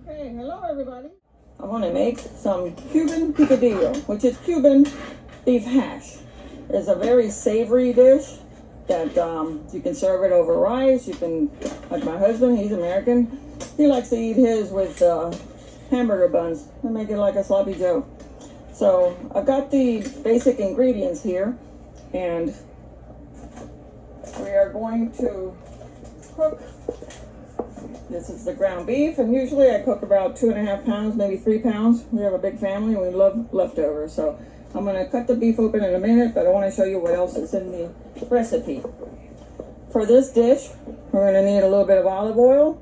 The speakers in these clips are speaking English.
Okay, hello everybody. I want to make some Cuban Picadillo, which is Cuban beef hash. It's a very savory dish that you can serve it over rice. You can, like my husband, he's American. He likes to eat his with hamburger buns and make it like a sloppy joe. So I've got the basic ingredients here, and we are going to cook. This is the ground beef, and usually I cook about 2.5 pounds, maybe 3 pounds. We have a big family and we love leftovers. So I'm going to cut the beef open in a minute, but I want to show you what else is in the recipe. For this dish, we're going to need a little bit of olive oil.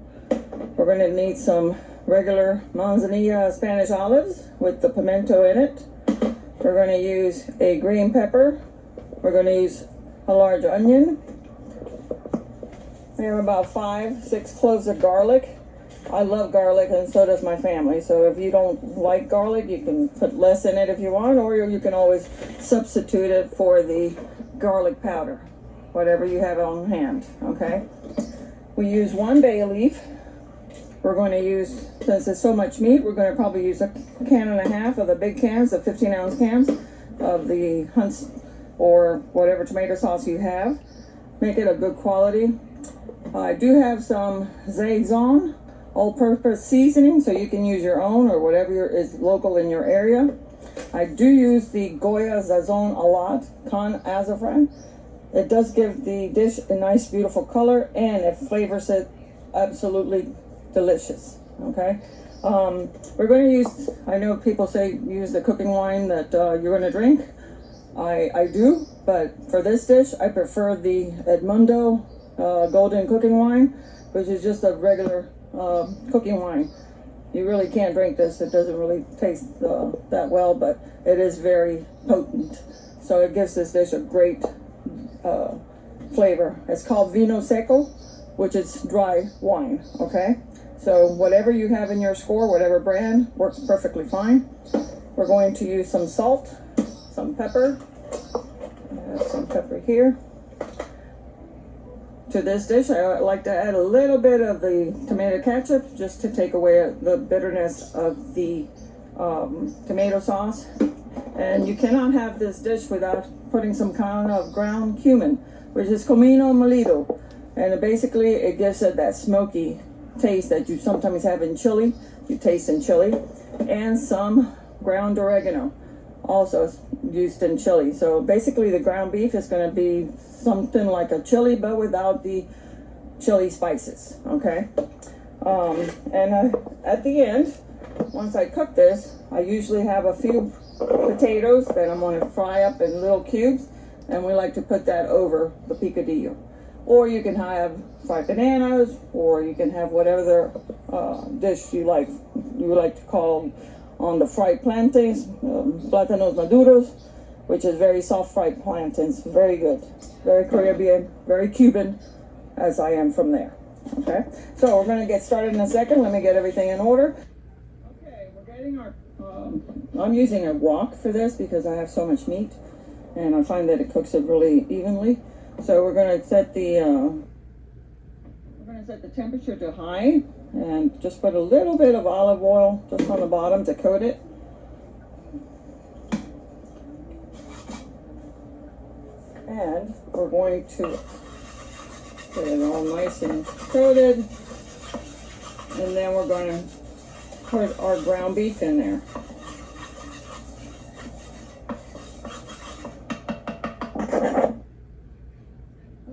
We're going to need some regular manzanilla Spanish olives with the pimento in it. We're going to use a green pepper. We're going to use a large onion. We have about 5-6 cloves of garlic. I love garlic, and so does my family. So if you don't like garlic, you can put less in it if you want, or you can always substitute it for the garlic powder, whatever you have on hand, okay? We use 1 bay leaf. We're going to use, since there's so much meat, we're going to probably use 1.5 cans of the big cans, the 15-ounce cans of the Hunt's or whatever tomato sauce you have. Make it a good quality. I do have some Sazon All Purpose seasoning, so you can use your own or whatever is local in your area. I do use the Goya Sazon a lot, con Azafran. It does give the dish a nice, beautiful color, and it flavors it absolutely delicious, okay? We're going to use, I know people say use the cooking wine that you're going to drink. I do, but for this dish, I prefer the Edmundo golden cooking wine, which is just a regular cooking wine. You really can't drink this. It doesn't really taste that well, but it is very potent. So it gives this dish a great flavor. It's called Vino Seco, which is dry wine, okay? So whatever you have in your score, whatever brand, works perfectly fine. We're going to use some salt, some pepper. I have some pepper here. To this dish, I like to add a little bit of the tomato ketchup just to take away the bitterness of the tomato sauce. And you cannot have this dish without putting some kind of ground cumin, which is comino molido. And basically, it gives it that smoky taste that you sometimes have in chili. You taste in chili. And some ground oregano, also used in chili. So basically, the ground beef is going to be something like a chili, but without the chili spices, okay? At the end, once I cook this, I usually have a few potatoes that I'm going to fry up in little cubes, and we like to put that over the picadillo. Or you can have fried bananas, or you can have whatever dish you like to call on the fried plantains, plátanos maduros, which is very soft fried plantains, very good. Very Caribbean, very Cuban, as I am from there, okay? So we're gonna get started in a second. Let me get everything in order. Okay, we're getting our, I'm using a wok for this because I have so much meat, and I find that it cooks it really evenly. So we're gonna set the temperature to high, and just put a little bit of olive oil just on the bottom to coat it. And we're going to get it all nice and coated. And then we're going to put our ground beef in there.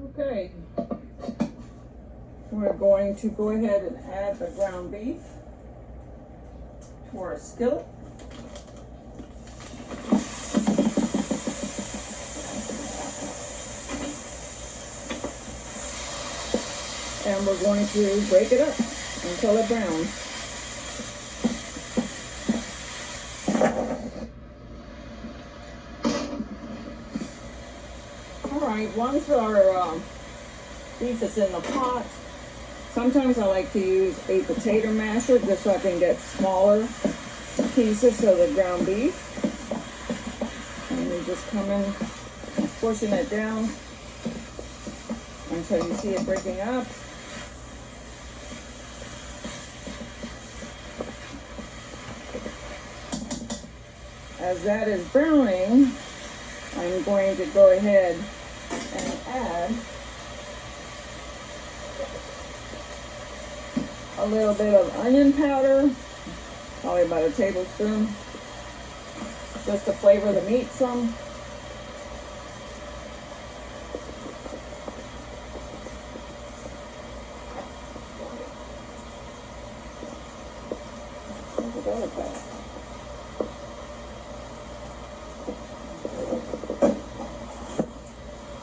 Okay. We're going to go ahead and add the ground beef to our skillet. And we're going to break it up until it browns. All right, once our beef is in the pot, sometimes I like to use a potato masher just so I can get smaller pieces of the ground beef. And you just come in, pushing it down until you see it breaking up. As that is browning, I'm going to go ahead and add a little bit of onion powder, probably about a tablespoon, just to flavor the meat some.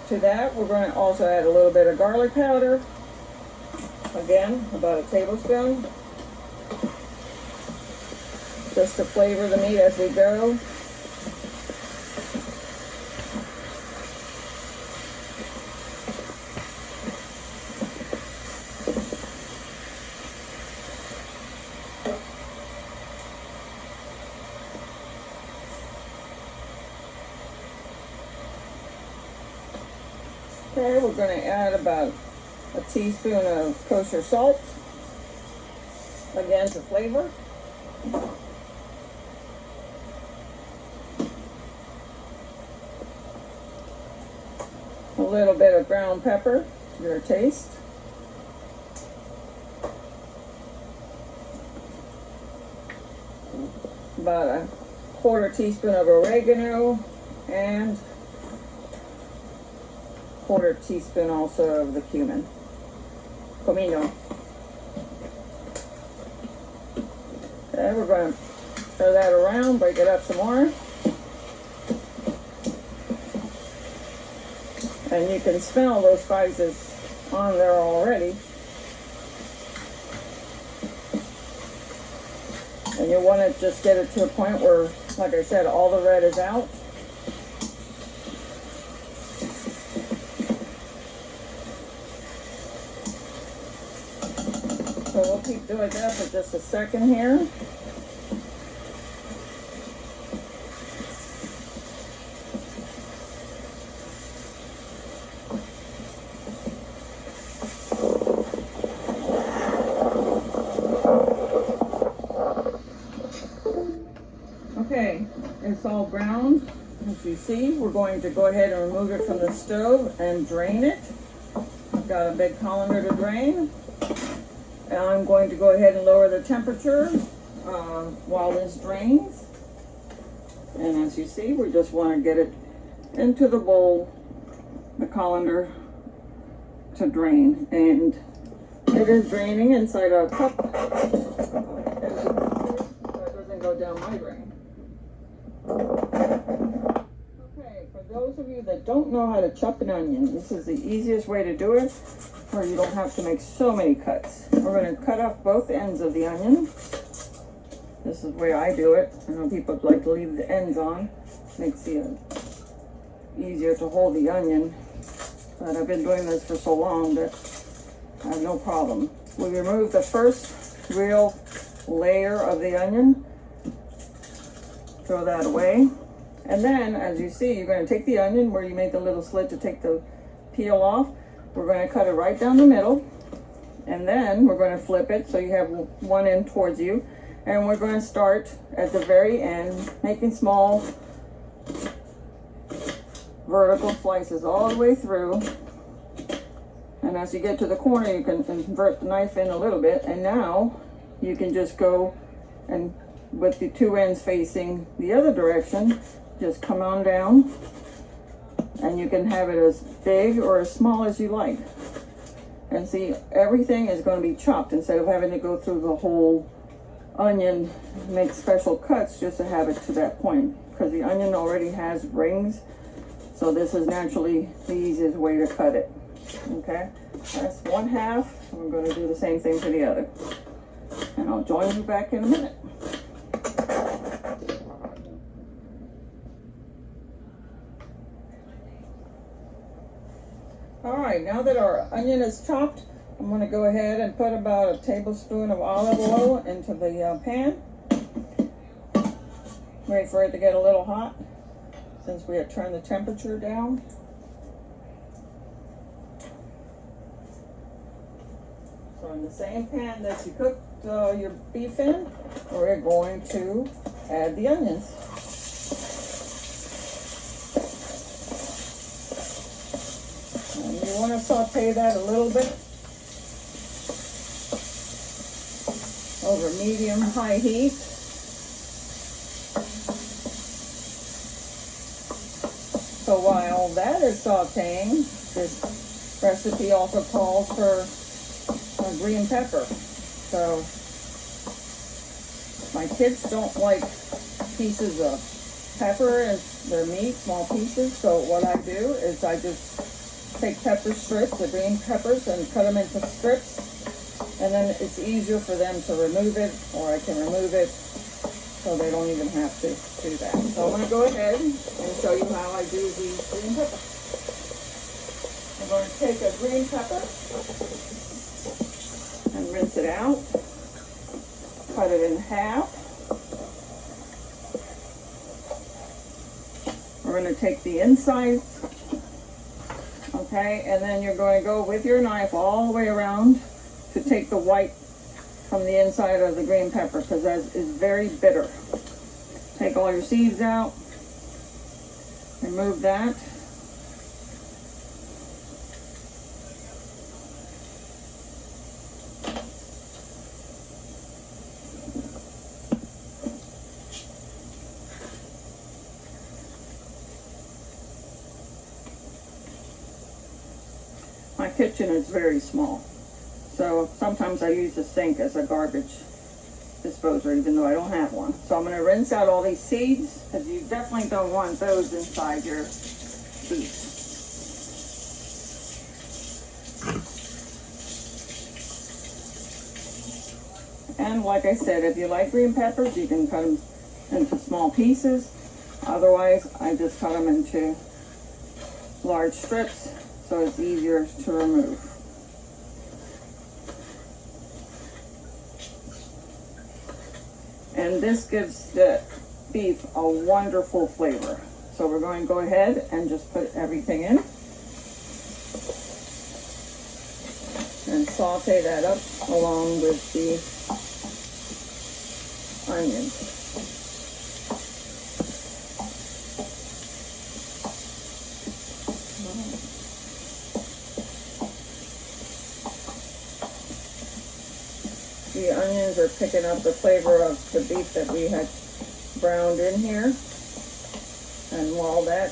To that, we're going to also add a little bit of garlic powder. Again, about a tablespoon. Just to flavor the meat as we go. Okay, we're going to add about a teaspoon of kosher salt, again to flavor. A little bit of ground pepper to your taste. About a quarter teaspoon of oregano and quarter teaspoon also of the cumin. Pimento. Okay, we're going to throw that around, break it up some more. And you can smell those spices on there already. And you want to just get it to a point where, like I said, all the red is out. So we'll keep doing that for just a second here. Okay, it's all browned. As you see, we're going to go ahead and remove it from the stove and drain it. I've got a big colander to drain. And I'm going to go ahead and lower the temperature while this drains. And as you see, we just want to get it into the bowl, the colander, to drain. And it is draining inside a cup. So it doesn't go down my drain. Okay, for those of you that don't know how to chop an onion, this is the easiest way to do it, where you don't have to make so many cuts. We're going to cut off both ends of the onion. This is the way I do it. I know people like to leave the ends on. Makes it easier to hold the onion. But I've been doing this for so long that I have no problem. We remove the first real layer of the onion. Throw that away. And then, as you see, you're going to take the onion where you made the little slit to take the peel off. We're going to cut it right down the middle, and then we're going to flip it so you have one end towards you, and we're going to start at the very end, making small vertical slices all the way through. And as you get to the corner, you can invert the knife in a little bit, and now you can just go and with the two ends facing the other direction, just come on down. And you can have it as big or as small as you like. And see, everything is going to be chopped instead of having to go through the whole onion, make special cuts just to have it to that point. Because the onion already has rings, so this is naturally the easiest way to cut it. Okay, that's one half. We're going to do the same thing to the other. And I'll join you back in a minute. All right, now that our onion is chopped, I'm going to go ahead and put about a tablespoon of olive oil into the pan. Wait for it to get a little hot since we have turned the temperature down. So in the same pan that you cooked your beef in, we're going to add the onions. And you want to saute that a little bit over medium-high heat. So while that is sauteing, this recipe also calls for green pepper. So my kids don't like pieces of pepper in their meat, small pieces. So what I do is I just take pepper strips, the green peppers, and cut them into strips. And then it's easier for them to remove it, or I can remove it so they don't even have to do that. So I'm going to go ahead and show you how I do the green pepper. I'm going to take a green pepper and rinse it out. Cut it in half. We're going to take the insides, okay, and then you're going to go with your knife all the way around to take the white from the inside of the green pepper, because that is very bitter. Take all your seeds out, remove that. My kitchen is very small, so sometimes I use the sink as a garbage disposer, even though I don't have one. So I'm going to rinse out all these seeds, because you definitely don't want those inside your beef. And like I said, if you like green peppers, you can cut them into small pieces. Otherwise, I just cut them into large strips, so it's easier to remove. And this gives the beef a wonderful flavor. So we're going to go ahead and just put everything in and saute that up along with the onions. The onions are picking up the flavor of the beef that we had browned in here. And while that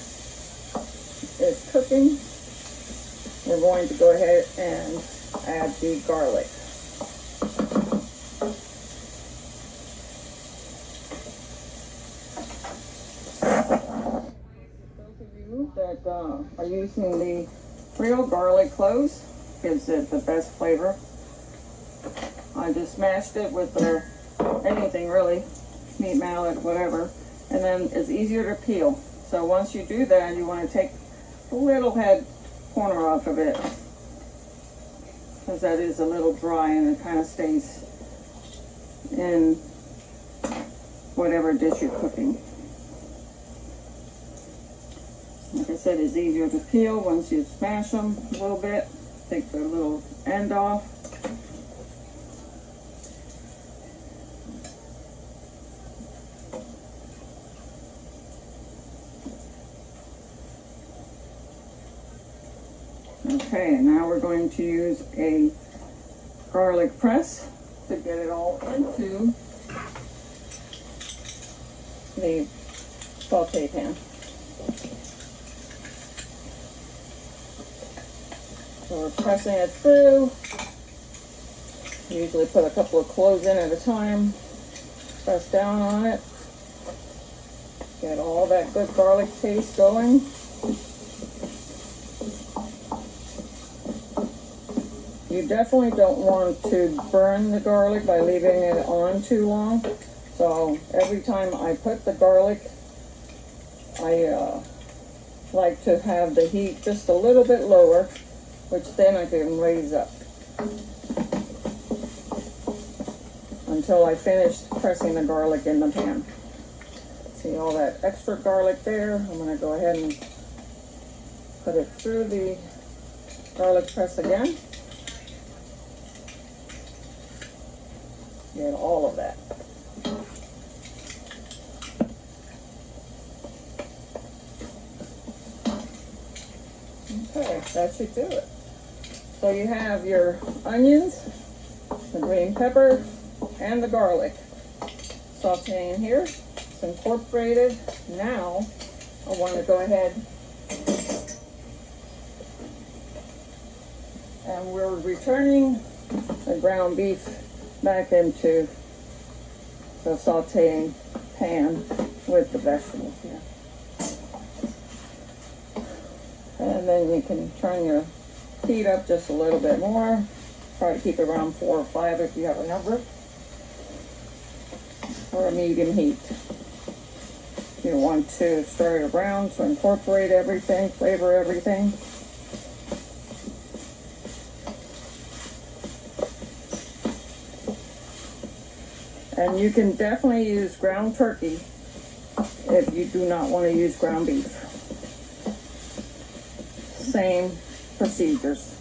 is cooking, we're going to go ahead and add the garlic. Those of you that are using the real garlic cloves, gives it the best flavor. I just mashed it with anything really, meat mallet, whatever, and then it's easier to peel. So once you do that, you want to take a little head corner off of it, because that is a little dry and it kind of stays in whatever dish you're cooking. Like I said, it's easier to peel once you smash them a little bit. Take the little end off. Okay, and now we're going to use a garlic press to get it all into the saute pan. So we're pressing it through. Usually put a couple of cloves in at a time. Press down on it. Get all that good garlic taste going. You definitely don't want to burn the garlic by leaving it on too long. So every time I put the garlic, I like to have the heat just a little bit lower, which then I can raise up until I finish pressing the garlic in the pan. See all that extra garlic there? I'm going to go ahead and put it through the garlic press again. Get all of that. Okay, that should do it. So you have your onions, the green pepper, and the garlic sauteing here. It's incorporated. Now I want to go ahead and we're returning the ground beef back into the sauteing pan with the vegetables here. And then you can turn your heat up just a little bit more. Try to keep it around 4 or 5 if you have a number. Or a medium heat. You want to stir it around to incorporate everything, flavor everything. And you can definitely use ground turkey if you do not want to use ground beef. Same procedures.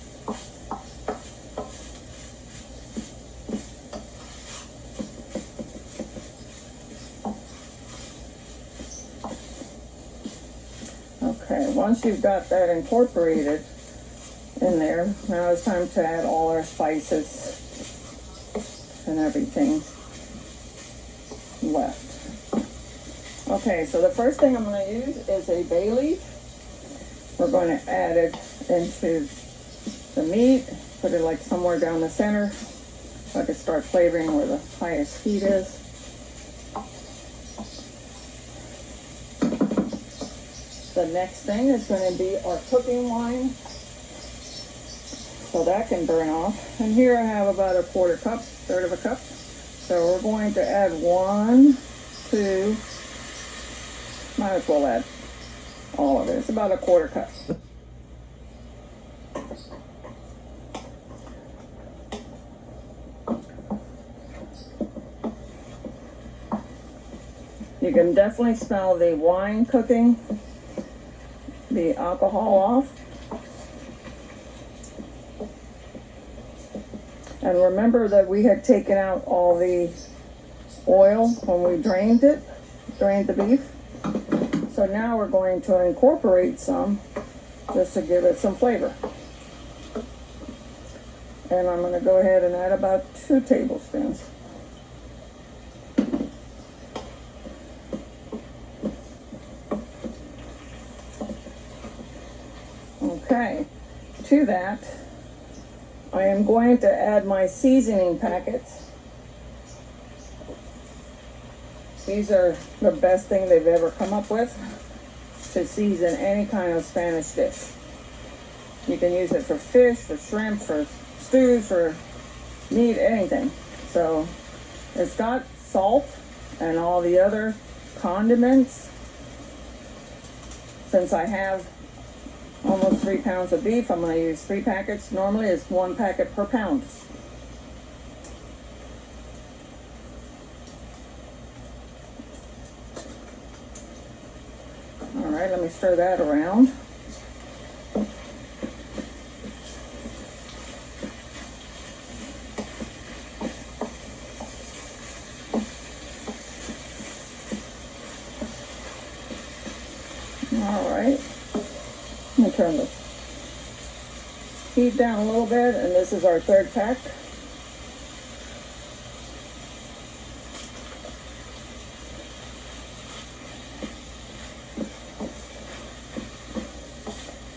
Okay, once you've got that incorporated in there, now it's time to add all our spices and everything left. Okay, so the first thing I'm going to use is a bay leaf. We're going to add it into the meat, put it like somewhere down the center so I can start flavoring where the highest heat is. The next thing is going to be our cooking wine, so that can burn off. And here I have about a quarter cup, third of a cup. So we're going to add 1, 2, might as well add all of it. It's about a quarter cup. You can definitely smell the wine cooking, the alcohol off. And remember that we had taken out all the oil when we drained the beef. So now we're going to incorporate some just to give it some flavor. And I'm going to go ahead and add about 2 tablespoons. Okay, to that, I am going to add my seasoning packets. These are the best thing they've ever come up with to season any kind of Spanish dish. You can use it for fish, for shrimp, for stew, for meat, anything. So it's got salt and all the other condiments. Since I have almost 3 pounds of beef, I'm going to use 3 packets. Normally it's 1 packet per pound. All right, let me stir that around. All right. Let me turn the heat down a little bit, and this is our 3rd pack.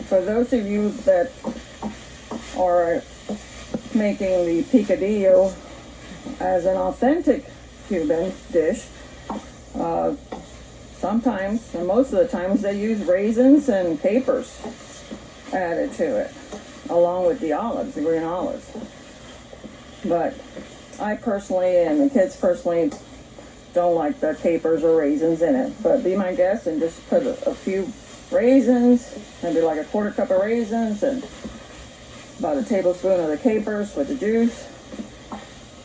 For those of you that are making the picadillo as an authentic Cuban dish, sometimes, and most of the times, they use raisins and capers added to it, along with the olives, the green olives. But I personally, and the kids personally, don't like the capers or raisins in it. But be my guest and just put a few raisins, maybe like a quarter cup of raisins, and about a tablespoon of the capers with the juice.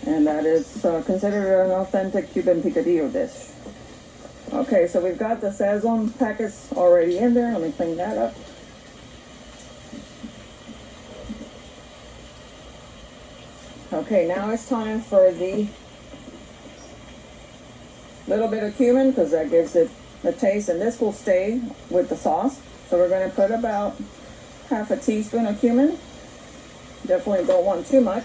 And that is considered an authentic Cuban picadillo dish. Okay, so we've got the Sazon packets already in there. Let me clean that up. Okay, now it's time for the little bit of cumin, because that gives it the taste, and this will stay with the sauce. So we're going to put about half a teaspoon of cumin. Definitely don't want too much.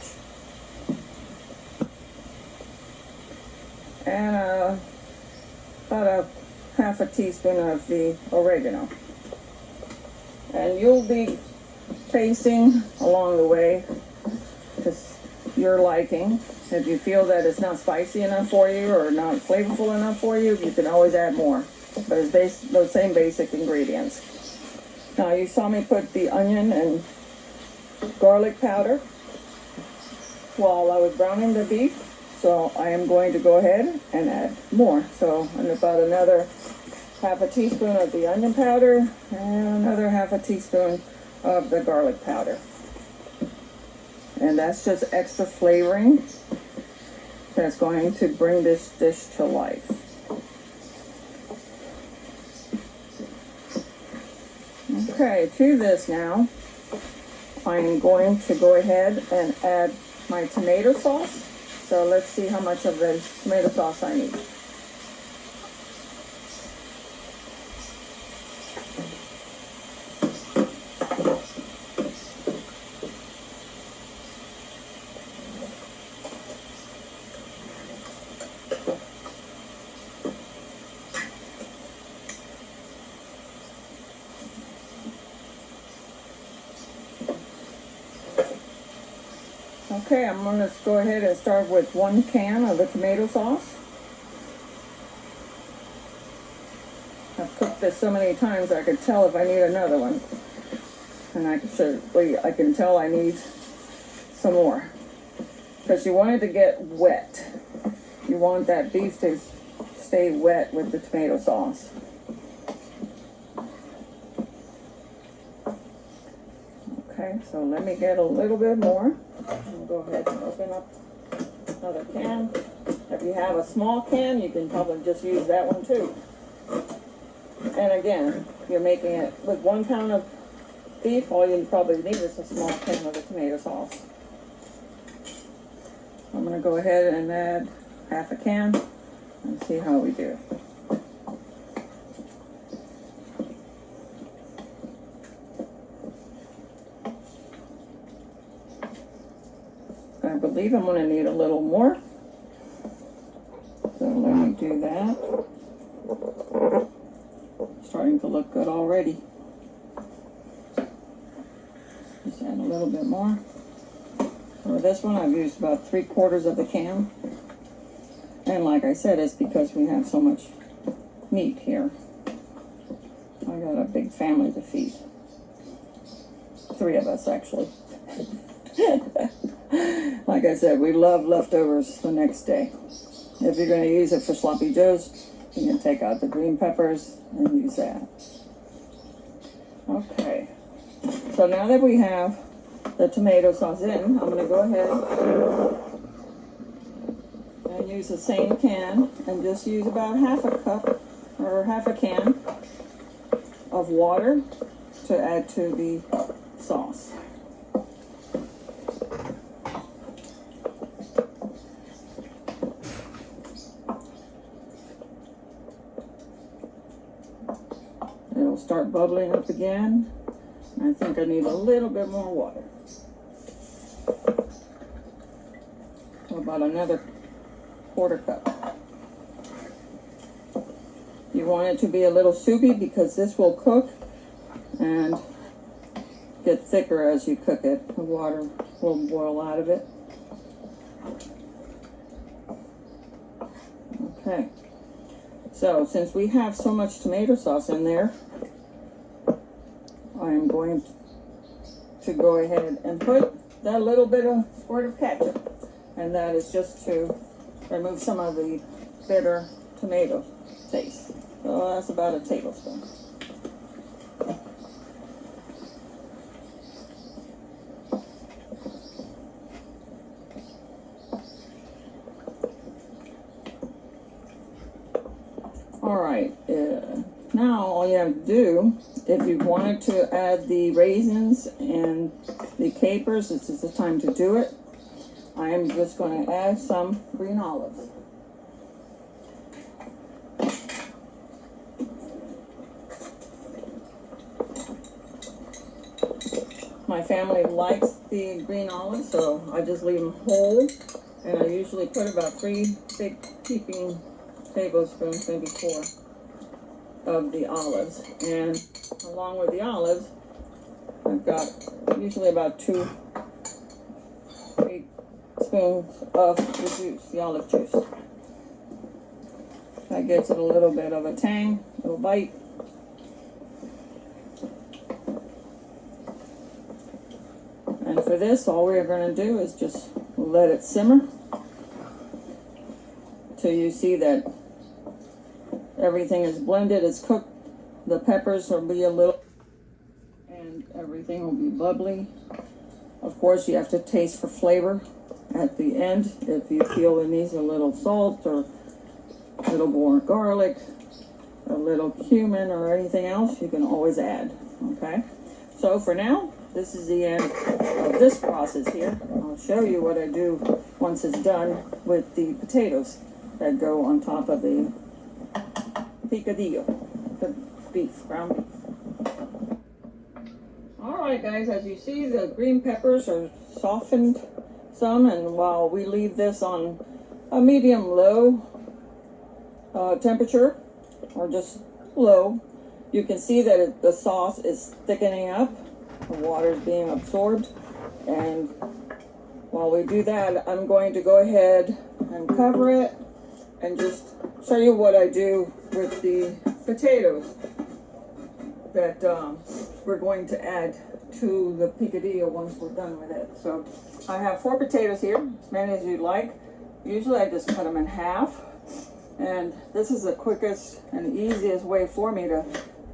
And about a half a teaspoon of the oregano. And you'll be tasting along the way to your liking. If you feel that it's not spicy enough for you or not flavorful enough for you, you can always add more. But it's those same basic ingredients. Now you saw me put the onion and garlic powder while I was browning the beef. So I am going to go ahead and add more. So about another half a teaspoon of the onion powder and another half a teaspoon of the garlic powder. And that's just extra flavoring that's going to bring this dish to life. Okay, to this now, I'm going to go ahead and add my tomato sauce. So let's see how much of the tomato sauce I need. Okay, I'm going to go ahead and start with 1 can of the tomato sauce. I've cooked this so many times I could tell if I need another one. And I can tell I need some more. Because you want it to get wet. You want that beef to stay wet with the tomato sauce. Okay, so let me get a little bit more. I'll go ahead and open up another can. If you have a small can, you can probably just use that one too. And again, you're making it with 1 pound of beef, all you probably need is a small can of the tomato sauce. I'm going to go ahead and add half a can and see how we do. I believe I'm going to need a little more. So let me do that. Starting to look good already. Just add a little bit more. For this one, I've used about 3/4 of the can. And like I said, it's because we have so much meat here. I got a big family to feed. 3 of us, actually. Like I said, we love leftovers the next day. If you're going to use it for sloppy joes, you can take out the green peppers and use that. Okay. So now that we have the tomato sauce in, I'm going to go ahead and use the same can and just use about half a cup or half a can of water to add to the sauce. It'll start bubbling up again. I think I need a little bit more water. So about another 1/4 cup. You want it to be a little soupy because this will cook and get thicker as you cook it. The water will boil out of it. Okay. So since we have so much tomato sauce in there, I'm going to go ahead and put that little bit of squirt of ketchup. And that is just to remove some of the bitter tomato taste. So that's about a tablespoon. Alright, now all you have to do, if you wanted to add the raisins and the capers, this is the time to do it. I am just going to add some green olives. my family likes the green olives, so I just leave them whole. And I usually put about 3 big heaping tablespoons, maybe 4, of the olives. And along with the olives, I've got usually about 2 spoons of the juice, the olive juice. That gives it a little bit of a tang, a little bite. And for this, all we're going to do is just let it simmer till you see that everything is blended, it's cooked. The peppers will be a little, and everything will be bubbly. Of course, you have to taste for flavor at the end. If you feel it needs a little salt or a little more garlic, a little cumin or anything else, you can always add. Okay, so for now, this is the end of this process here. I'll show you what I do once it's done with the potatoes that go on top of the picadillo, the beef, ground beef. All right, guys, as you see, the green peppers are softened some, and while we leave this on a medium-low temperature, or just low, you can see that the sauce is thickening up. The water is being absorbed, and while we do that, I'm going to go ahead and cover it and just show you what I do with the potatoes that we're going to add to the picadillo once we're done with it. So I have 4 potatoes here, as many as you'd like. Usually I just cut them in half, and this is the quickest and easiest way for me to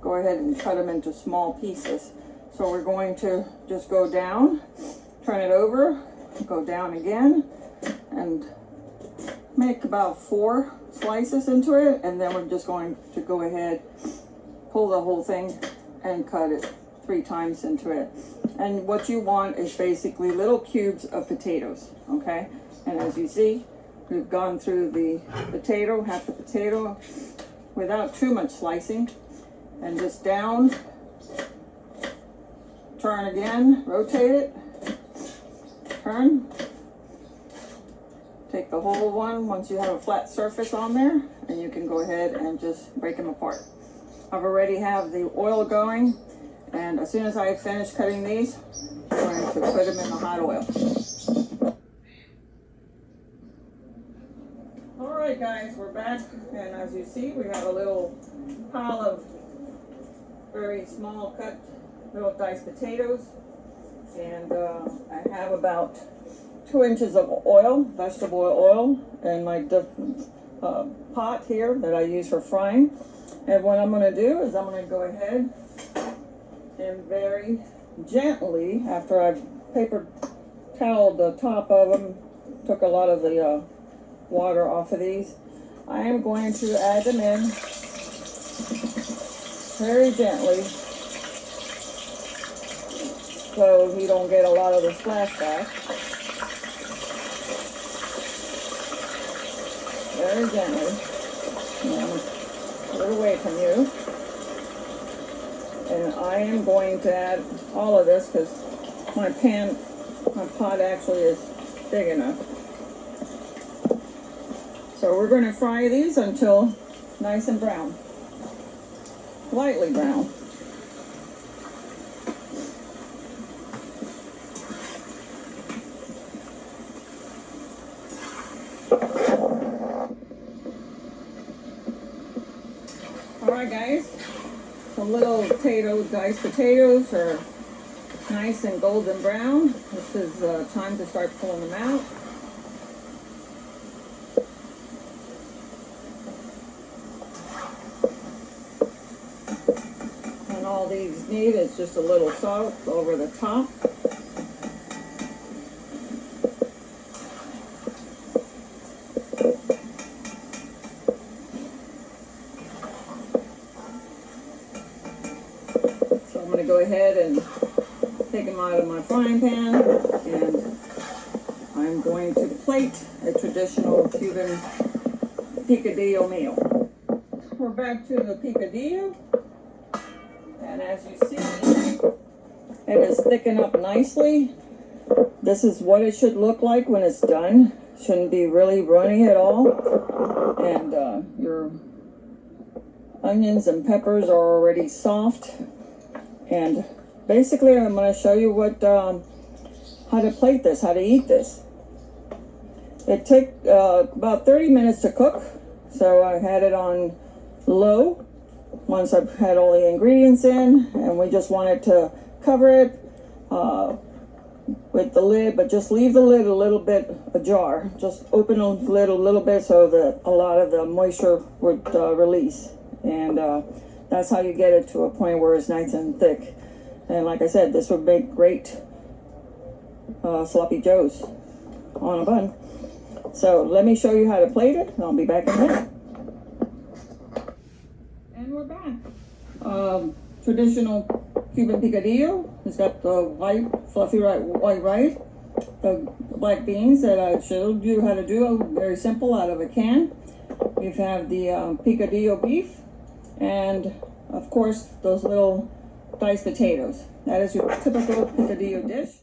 go ahead and cut them into small pieces. So we're going to just go down, turn it over, go down again, and make about 4 slices into it, and then we're just going to go ahead, pull the whole thing, and cut it 3 times into it. And what you want is basically little cubes of potatoes, okay? And as you see, we've gone through the potato, half the potato, without too much slicing, and just down, turn again, rotate it, turn, take the whole one once you have a flat surface on there, and you can go ahead and just break them apart. I've already have the oil going, and as soon as I finish cutting these, I'm going to put them in the hot oil. All right, guys, we're back, and as you see, we have a little pile of very small cut little diced potatoes, and I have about 2 inches of oil, vegetable oil, in my pot here that I use for frying. And what I'm going to do is I'm going to go ahead and very gently, after I've paper toweled the top of them, took a lot of the water off of these, I am going to add them in very gently, so you don't get a lot of the splashback. Very gently. Put it away from you. And I am going to add all of this because my pot actually is big enough. So we're going to fry these until nice and brown. Lightly brown. Alright, guys, the little diced potatoes are nice and golden brown. This is time to start pulling them out. And all these need is just a little salt over the top. Go ahead and take them out of my frying pan, and I'm going to plate a traditional Cuban picadillo meal. We're back to the picadillo, and as you see, It is thickened up nicely. This is what it should look like when it's done. Shouldn't be really runny at all. And your onions and peppers are already soft. And basically I'm going to show you what how to plate this, how to eat this. It took about 30 minutes to cook, so I had it on low once I've had all the ingredients in, and we just wanted to cover it with the lid, but just leave the lid a little bit ajar. Just open the lid a little bit so that a lot of the moisture would release, and that's how you get it to a point where it's nice and thick. And like I said, this would make great sloppy joes on a bun. So let me show you how to plate it, and I'll be back in a minute. And we're back. Traditional Cuban Picadillo. It's got the white, fluffy white rice, the black beans that I showed you how to do, very simple, out of a can. You have the Picadillo beef, and of course those little diced potatoes. That is your typical Picadillo dish.